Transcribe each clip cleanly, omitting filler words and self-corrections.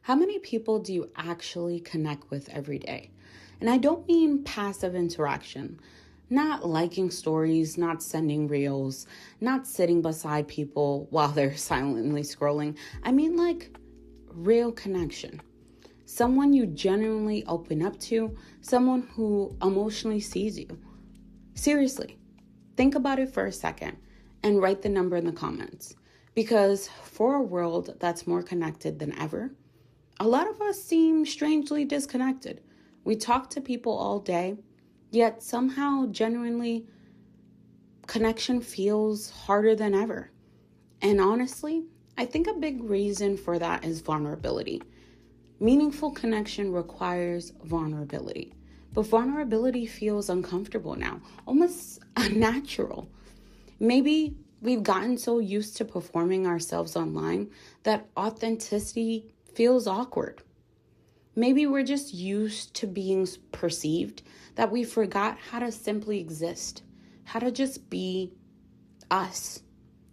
How many people do you actually connect with every day? And I don't mean passive interaction, not liking stories, not sending reels, not sitting beside people while they're silently scrolling. I mean like real connection. Someone you genuinely open up to, someone who emotionally sees you. Seriously, think about it for a second and write the number in the comments. Because for a world that's more connected than ever, a lot of us seem strangely disconnected. We talk to people all day, yet somehow genuinely connection feels harder than ever. And honestly, I think a big reason for that is vulnerability. Meaningful connection requires vulnerability. But vulnerability feels uncomfortable now, almost unnatural. Maybe we've gotten so used to performing ourselves online that authenticity feels awkward. Maybe we're just used to being perceived that we forgot how to simply exist, how to just be us,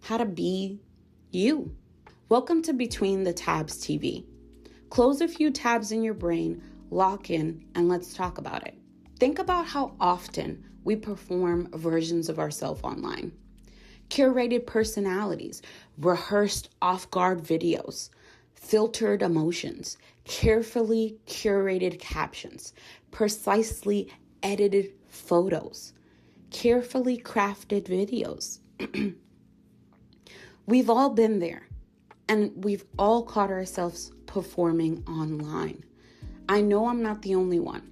how to be you. Welcome to Between the Tabs TV. Close a few tabs in your brain, lock in, and let's talk about it. Think about how often we perform versions of ourselves online. Curated personalities, rehearsed off-guard videos, filtered emotions, carefully curated captions, precisely edited photos, carefully crafted videos. We've all been there, and we've all caught ourselves performing online. I know I'm not the only one.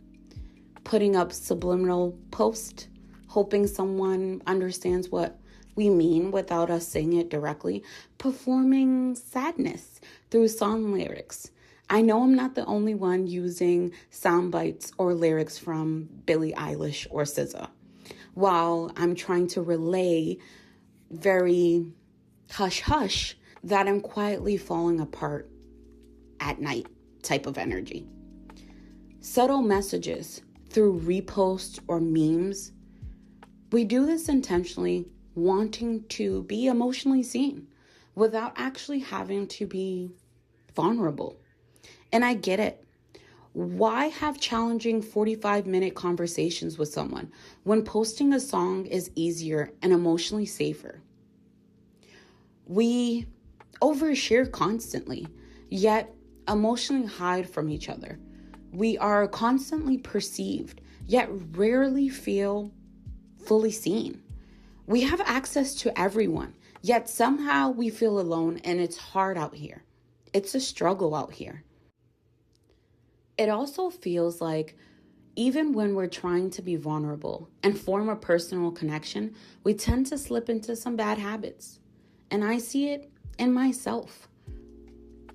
Putting up subliminal posts, hoping someone understands what we mean without us saying it directly, performing sadness through song lyrics. I know I'm not the only one using sound bites or lyrics from Billie Eilish or SZA, while I'm trying to relay very hush-hush that I'm quietly falling apart at night type of energy. Subtle messages through reposts or memes. We do this intentionally, wanting to be emotionally seen without actually having to be vulnerable. And I get it. Why have challenging 45-minute conversations with someone when posting a song is easier and emotionally safer? We overshare constantly, yet emotionally hide from each other. We are constantly perceived, yet rarely feel fully seen. We have access to everyone, yet somehow we feel alone, and it's hard out here. It's a struggle out here. It also feels like even when we're trying to be vulnerable and form a personal connection, we tend to slip into some bad habits. And I see it in myself.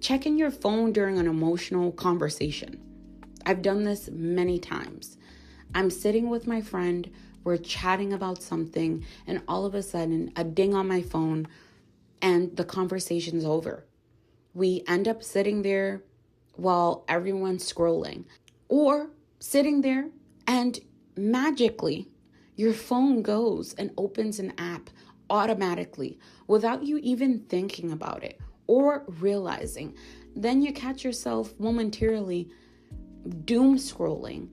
Checking your phone during an emotional conversation. I've done this many times. I'm sitting with my friend, we're chatting about something, and all of a sudden, a ding on my phone, and the conversation's over. We end up sitting there while everyone's scrolling, or sitting there and magically your phone goes and opens an app automatically without you even thinking about it or realizing. Then you catch yourself momentarily doom scrolling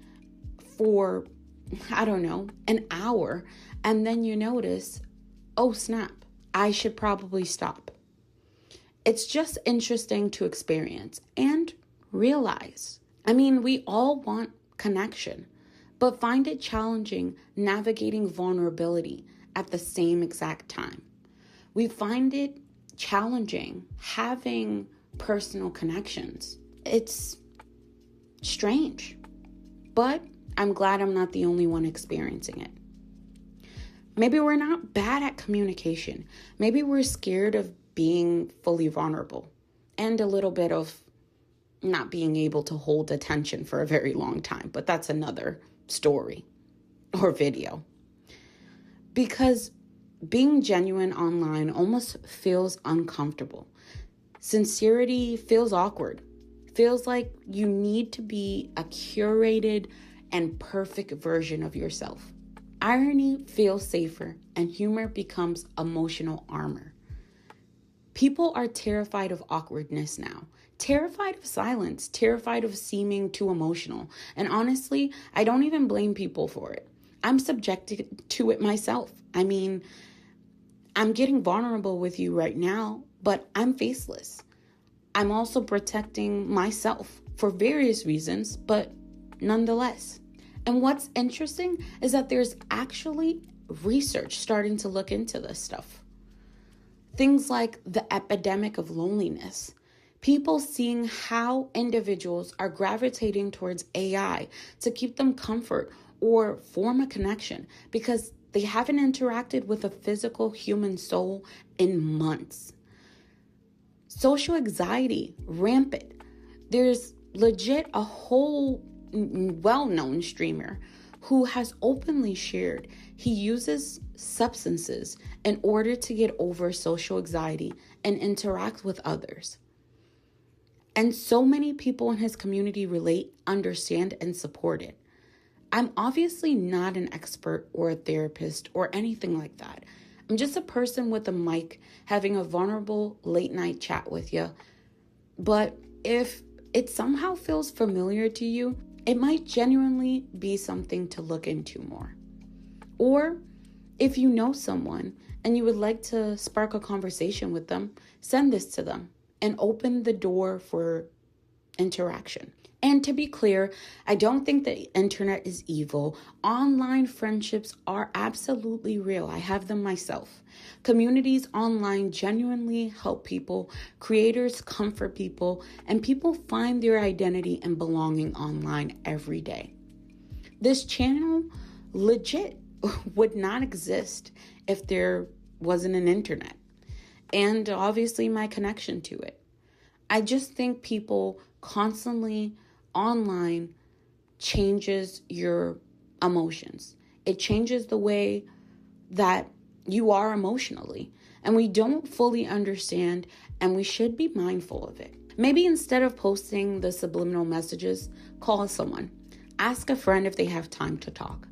for, I don't know, an hour, and then you notice, oh snap, I should probably stop. It's just interesting to experience and realize. I mean, we all want connection, but find it challenging navigating vulnerability at the same exact time. We find it challenging having personal connections. It's strange, but I'm glad I'm not the only one experiencing it. Maybe we're not bad at communication. Maybe we're scared of being fully vulnerable and a little bit of not being able to hold attention for a very long time, but that's another story or video. Because being genuine online almost feels uncomfortable. Sincerity feels awkward. Feels like you need to be a curated and perfect version of yourself. Irony feels safer, and humor becomes emotional armor. People are terrified of awkwardness now, terrified of silence, terrified of seeming too emotional. And honestly, I don't even blame people for it. I'm subjected to it myself. I mean, I'm getting vulnerable with you right now, but I'm faceless. I'm also protecting myself for various reasons, but nonetheless. And what's interesting is that there's actually research starting to look into this stuff. Things like the epidemic of loneliness. People seeing how individuals are gravitating towards AI to keep them comfort or form a connection because they haven't interacted with a physical human soul in months. Social anxiety, rampant. There's legit a whole well-known streamer who has openly shared he uses substances in order to get over social anxiety and interact with others. And so many people in his community relate, understand, and support it. I'm obviously not an expert or a therapist or anything like that. I'm just a person with a mic having a vulnerable late night chat with you. But if it somehow feels familiar to you, it might genuinely be something to look into more. Or if you know someone and you would like to spark a conversation with them, send this to them and open the door for interaction. And to be clear, I don't think the internet is evil. Online friendships are absolutely real. I have them myself. Communities online genuinely help people, creators comfort people, and people find their identity and belonging online every day. This channel legit would not exist if there wasn't an internet, and obviously my connection to it. I just think people constantly online changes your emotions. It changes the way that you are emotionally, and we don't fully understand, and we should be mindful of it. Maybe instead of posting the subliminal messages, call someone. Ask a friend if they have time to talk.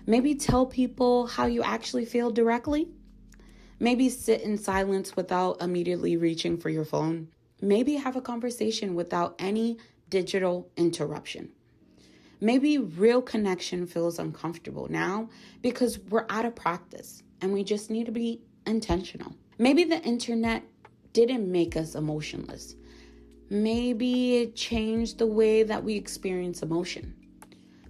Maybe tell people how you actually feel directly. Maybe sit in silence without immediately reaching for your phone. Maybe have a conversation without any digital interruption. Maybe real connection feels uncomfortable now because we're out of practice and we just need to be intentional. Maybe the internet didn't make us emotionless. Maybe it changed the way that we experience emotion.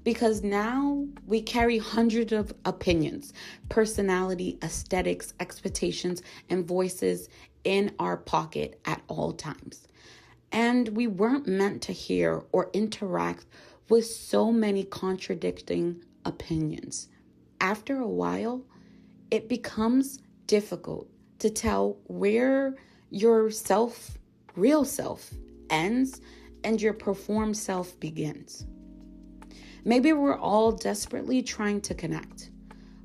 Because now we carry hundreds of opinions, personality, aesthetics, expectations, and voices in our pocket at all times. And we weren't meant to hear or interact with so many contradicting opinions. After a while, it becomes difficult to tell where your real self ends and your performed self begins. Maybe we're all desperately trying to connect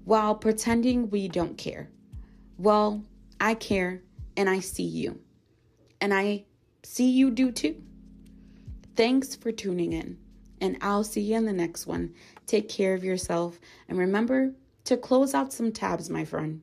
while pretending we don't care. Well, I care and I see you. And I see you do too. Thanks for tuning in, and I'll see you in the next one. Take care of yourself, and remember to close out some tabs, my friend.